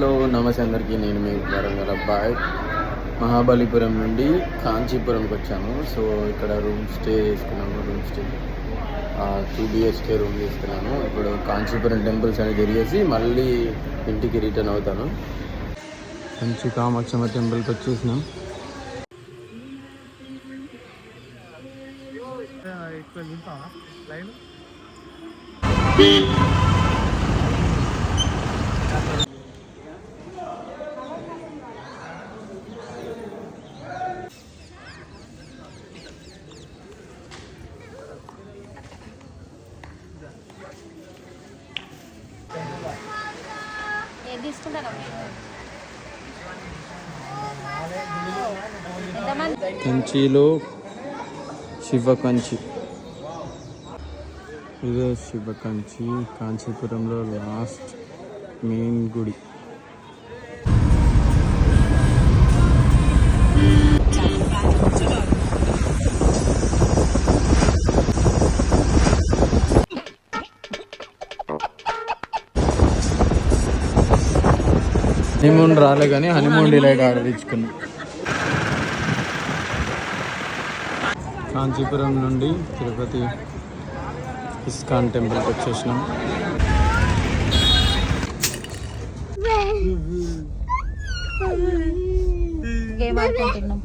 Hello నమస్తే అందరికీ, నేను మీ వరంగల్ అబ్బాయి. మహాబలిపురం నుండి కాంచీపురంకి వచ్చాము. సో ఇక్కడ రూమ్ స్టే చేసుకున్నాము. 2 BHK రూమ్ తీసుకున్నాను. ఇప్పుడు కాంచీపురం టెంపుల్స్ అని తిరిగేసి మళ్ళీ ఇంటికి రిటర్న్ అవుతాను. కంచి కామాక్షమ్మ టెంపుల్కి వచ్చేసినాం. కంచిలో శివకంచి, ఇదే శివకంచి, కాంచీపురంలో లాస్ట్ మెయిన్ గుడి. హనీమూన్ రాలే కానీ హనీమూన్ డిలైట్ ఆర్డర్ ఇచ్చుకున్నాం. కాంచీపురం నుండి తిరుపతి ఇస్కాన్ టెంపుల్కి వచ్చేసినాం. గేమ్ ఆడుకుంటున్నాం.